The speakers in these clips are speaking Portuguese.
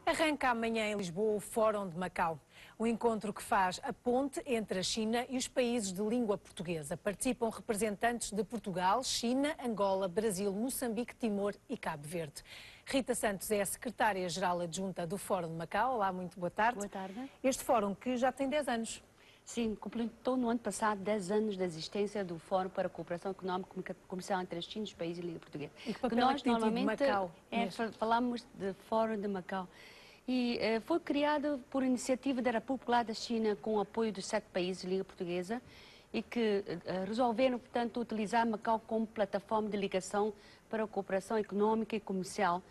Arranca amanhã em Lisboa o Fórum de Macau, um encontro que faz a ponte entre a China e os países de língua portuguesa. Participam representantes de Portugal, China, Angola, Brasil, Moçambique, Timor e Cabo Verde. Rita Santos é a secretária-geral adjunta do Fórum de Macau. Olá, muito boa tarde. Boa tarde. Este fórum que já tem 10 anos. Sim, completou no ano passado 10 anos da existência do Fórum para a Cooperação Económica e Comercial entre a China e os países de língua portuguesa. E que papel nós é que tem tido normalmente Macau? falamos de Fórum de Macau. E foi criado por iniciativa da República Popular da China com o apoio dos 7 países de língua portuguesa e que resolveram, portanto, utilizar Macau como plataforma de ligação para a cooperação económica e comercial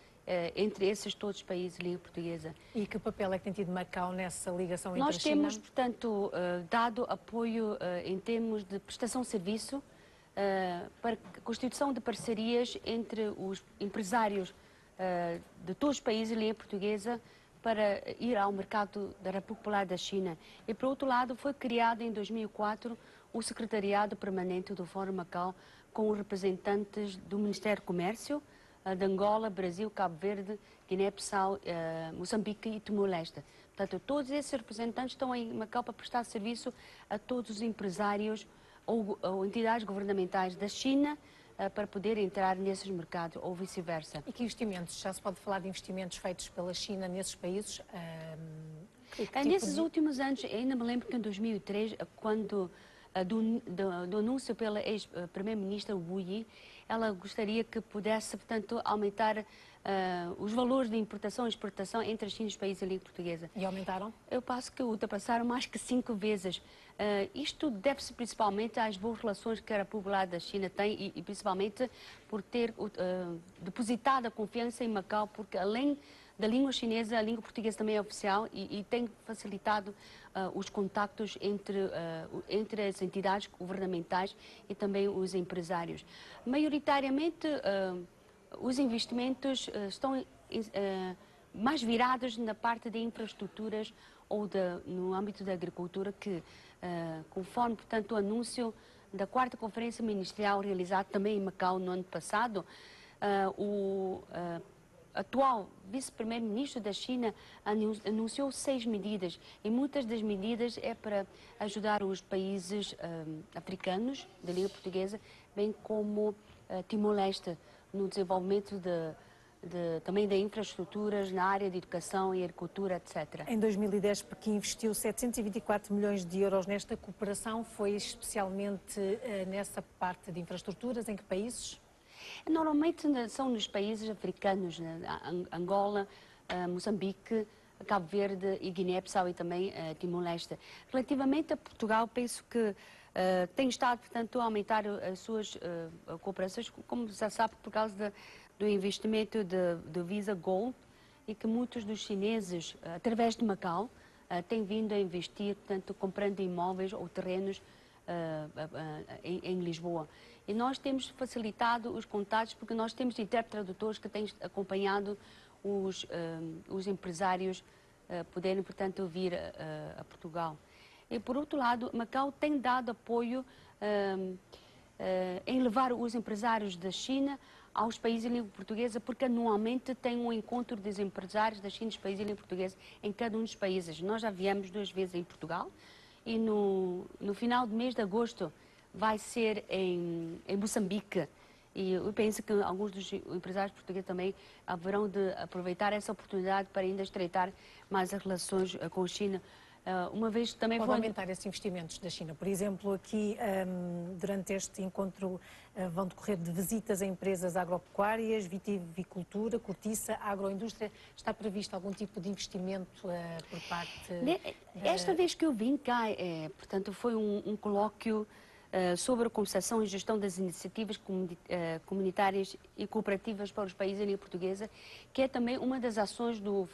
entre esses todos os países de língua portuguesa. E que papel é que tem tido Macau nessa ligação entre Nós a China? temos, portanto, dado apoio em termos de prestação de serviço para a constituição de parcerias entre os empresários de todos os países de língua portuguesa para ir ao mercado da República Popular da China. E, por outro lado, foi criado em 2004 o Secretariado Permanente do Fórum Macau com representantes do Ministério do Comércio, de Angola, Brasil, Cabo Verde, Guiné-Bissau, Moçambique e Timor-Leste. Portanto, todos esses representantes estão em Macau para prestar serviço a todos os empresários ou entidades governamentais da China para poder entrar nesses mercados ou vice-versa. E que investimentos? Já se pode falar de investimentos feitos pela China nesses países? Nesses últimos anos, ainda me lembro que em 2003, quando do anúncio pela ex-primeira-ministra Wu Yi, ela gostaria que pudesse, portanto, aumentar os valores de importação e exportação entre a China e os países da língua portuguesa. E aumentaram? Eu passo que ultrapassaram mais que 5 vezes. Isto deve-se principalmente às boas relações que a República Popular da China tem e principalmente por ter depositado a confiança em Macau, porque além da língua chinesa, a língua portuguesa também é oficial e tem facilitado os contactos entre as entidades governamentais e também os empresários. Maioritariamente, os investimentos estão mais virados na parte de infraestruturas ou no âmbito da agricultura, que, conforme, portanto, o anúncio da 4ª Conferência Ministerial realizada também em Macau no ano passado, o atual vice-primeiro-ministro da China anunciou 6 medidas e muitas das medidas é para ajudar os países africanos da língua portuguesa, bem como Timor-Leste, no desenvolvimento também de infraestruturas na área de educação e agricultura, etc. Em 2010, Pequim investiu 724 milhões de euros nesta cooperação. Foi especialmente nessa parte de infraestruturas? Em que países? Normalmente são nos países africanos, Angola, Moçambique, Cabo Verde e Guiné-Bissau e também Timor-Leste. Relativamente a Portugal, penso que tem estado, portanto, a aumentar as suas cooperações, como já sabe, por causa do investimento do Visa Gold e que muitos dos chineses, através de Macau, têm vindo a investir, portanto, comprando imóveis ou terrenos em Lisboa. E nós temos facilitado os contatos porque nós temos intertradutores que têm acompanhado os empresários poderem, portanto, vir a Portugal. E, por outro lado, Macau tem dado apoio em levar os empresários da China aos países de língua portuguesa, porque anualmente tem um encontro dos empresários da China e dos países de língua portuguesa em cada um dos países. Nós já viemos 2 vezes em Portugal e no final do mês de agosto vai ser em Moçambique. E eu penso que alguns dos empresários portugueses também haverão de aproveitar essa oportunidade para ainda estreitar mais as relações com a China. Uma vez também pode aumentar esses investimentos da China. Por exemplo, aqui durante este encontro vão decorrer de visitas a empresas agropecuárias, vitivicultura, cortiça, agroindústria. Está previsto algum tipo de investimento por parte... Esta vez que eu vim cá, portanto, foi um colóquio sobre a concepção e gestão das iniciativas comunitárias e cooperativas para os países da língua portuguesa, que é também uma das ações do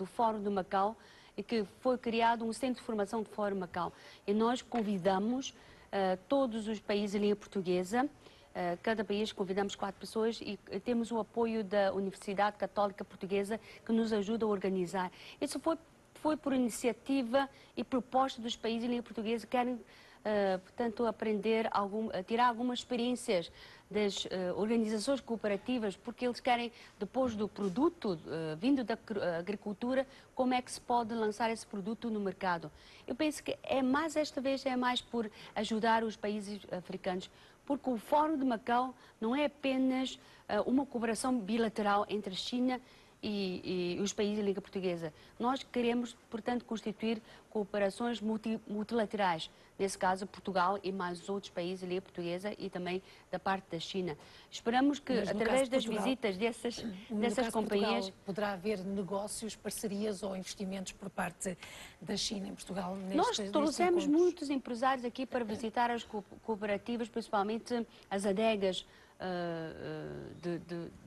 Fórum de Macau, e que foi criado um centro de formação de Fórum Macau. E nós convidamos todos os países de língua portuguesa, cada país convidamos 4 pessoas e temos o apoio da Universidade Católica Portuguesa que nos ajuda a organizar. Isso foi por iniciativa e proposta dos países de língua portuguesa que querem portanto, tirar algumas experiências das organizações cooperativas, porque eles querem, depois do produto vindo da agricultura, como é que se pode lançar esse produto no mercado. Eu penso que esta vez é mais por ajudar os países africanos, porque o Fórum de Macau não é apenas uma cooperação bilateral entre a China e os países de língua portuguesa. Nós queremos, portanto, constituir cooperações multilaterais, nesse caso Portugal e mais os outros países de língua portuguesa e também da parte da China. Esperamos que, através das visitas dessas companhias... Poderá haver negócios, parcerias ou investimentos por parte da China em Portugal? Nós trouxemos muitos empresários aqui para visitar as cooperativas, principalmente as adegas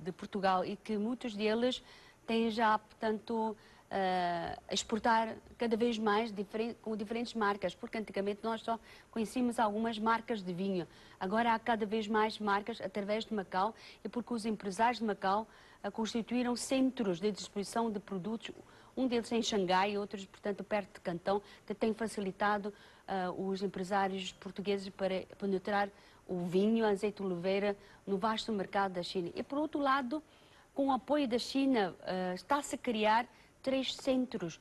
de Portugal, e que muitos deles têm já, portanto, a exportar cada vez mais com diferentes marcas, porque antigamente nós só conhecíamos algumas marcas de vinho. Agora há cada vez mais marcas através de Macau, e porque os empresários de Macau constituíram centros de distribuição de produtos, um deles em Xangai, outros, portanto, perto de Cantão, que tem facilitado os empresários portugueses para penetrar o vinho, a azeite de oliveira no vasto mercado da China. E, por outro lado, com o apoio da China, está-se a criar 3 centros.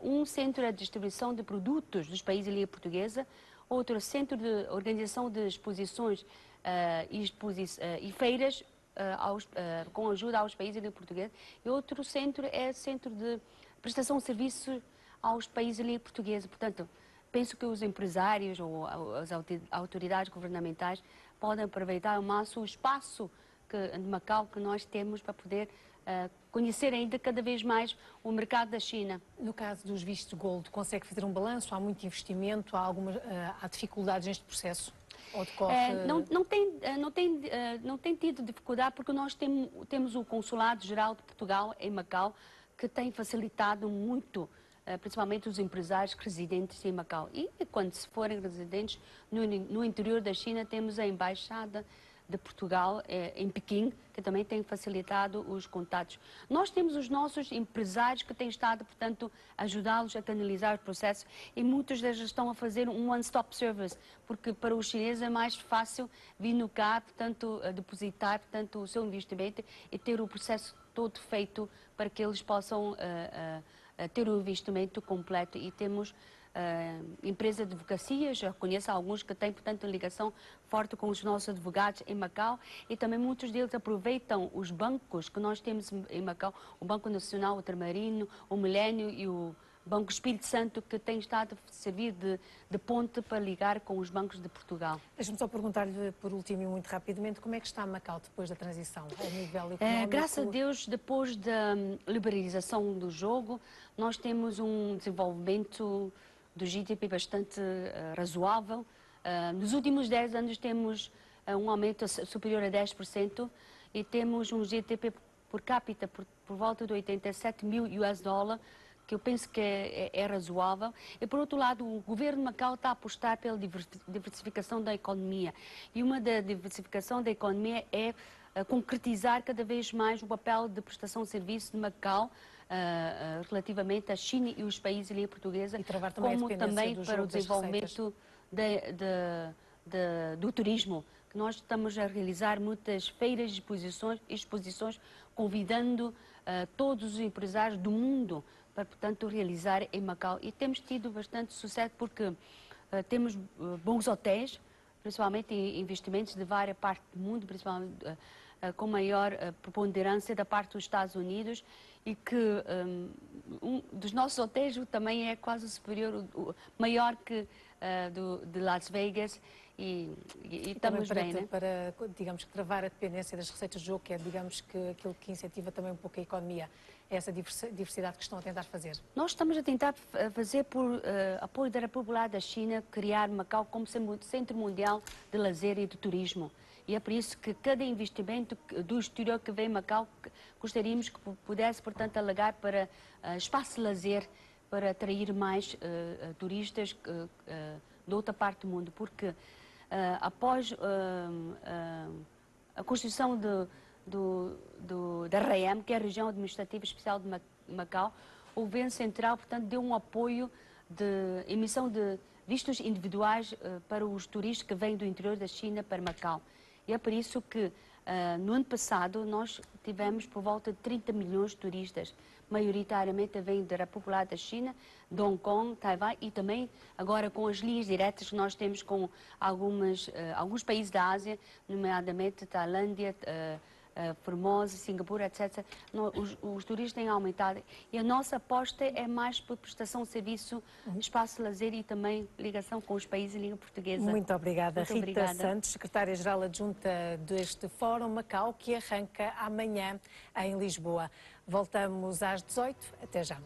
Um centro de distribuição de produtos dos países de língua portuguesa, outro centro de organização de exposições e feiras com ajuda aos países de língua portuguesa, e outro centro é centro de prestação de serviços aos países de língua portuguesa. Portanto, penso que os empresários ou as autoridades governamentais podem aproveitar ao máximo o espaço de Macau que nós temos para poder conhecer ainda cada vez mais o mercado da China. No caso dos vistos Gold, consegue fazer um balanço? Há muito investimento? Há dificuldades neste processo? Ou decorre... Não tem tido dificuldade, porque nós temos o Consulado-Geral de Portugal em Macau, que tem facilitado muito, principalmente os empresários residentes em Macau. E quando se forem residentes no interior da China, temos a Embaixada de Portugal em Pequim, que também tem facilitado os contatos. Nós temos os nossos empresários que têm estado, portanto, a ajudá-los a canalizar o processo, e muitos deles estão a fazer um one-stop service, porque para os chineses é mais fácil vir no cá, portanto, depositar, portanto, o seu investimento e ter o processo todo feito para que eles possam ter o investimento completo. E temos empresa de advocacia, já conheço alguns que têm, portanto, ligação forte com os nossos advogados em Macau, e também muitos deles aproveitam os bancos que nós temos em Macau, o Banco Nacional Ultramarino, o Milênio e o Banco Espírito Santo, que tem estado a servir de ponte para ligar com os bancos de Portugal. Deixe-me só perguntar-lhe, por último e muito rapidamente, como é que está Macau depois da transição, a nível económico? Graças a Deus, depois da liberalização do jogo, nós temos um desenvolvimento do GDP bastante razoável. Nos últimos 10 anos temos um aumento superior a 10%, e temos um GDP por capita por volta de 87 mil US dólares, que eu penso que é razoável. E, por outro lado, o governo de Macau está a apostar pela diversificação da economia. E uma da diversificação da economia é concretizar cada vez mais o papel de prestação de serviço de Macau relativamente à China e os países de língua portuguesa, como também para o desenvolvimento do turismo, que nós estamos a realizar muitas feiras e exposições convidando todos os empresários do mundo para, portanto, realizar em Macau. E temos tido bastante sucesso, porque temos bons hotéis, principalmente em investimentos de várias partes do mundo, principalmente com maior preponderância da parte dos Estados Unidos, e que um dos nossos hotéis também é quase superior, maior que de Las Vegas, e estamos bem, né? Para, digamos, travar a dependência das receitas de jogo, que é, digamos, que aquilo que incentiva também um pouco a economia, é essa diversidade que estão a tentar fazer. Nós estamos a tentar fazer, por apoio da República Popular da China, criar Macau como centro mundial de lazer e de turismo. E é por isso que cada investimento do exterior que vem em Macau, gostaríamos que pudesse, portanto, alegar para espaço de lazer, para atrair mais turistas de outra parte do mundo, porque após a construção da REM, que é a Região Administrativa Especial de Macau, o governo central, portanto, deu um apoio de emissão de vistos individuais para os turistas que vêm do interior da China para Macau. E é por isso que no ano passado nós tivemos por volta de 30 milhões de turistas, maioritariamente vêm da República da China, de Hong Kong, Taiwan e também agora com as linhas diretas que nós temos com alguns países da Ásia, nomeadamente Tailândia, Formosa, Singapura, etc. Os turistas têm aumentado e a nossa aposta é mais por prestação de serviço, espaço de lazer e também ligação com os países em língua portuguesa. Muito obrigada, Muito Rita obrigada. Santos, secretária-geral adjunta deste Fórum Macau, que arranca amanhã em Lisboa. Voltamos às 18. Até já.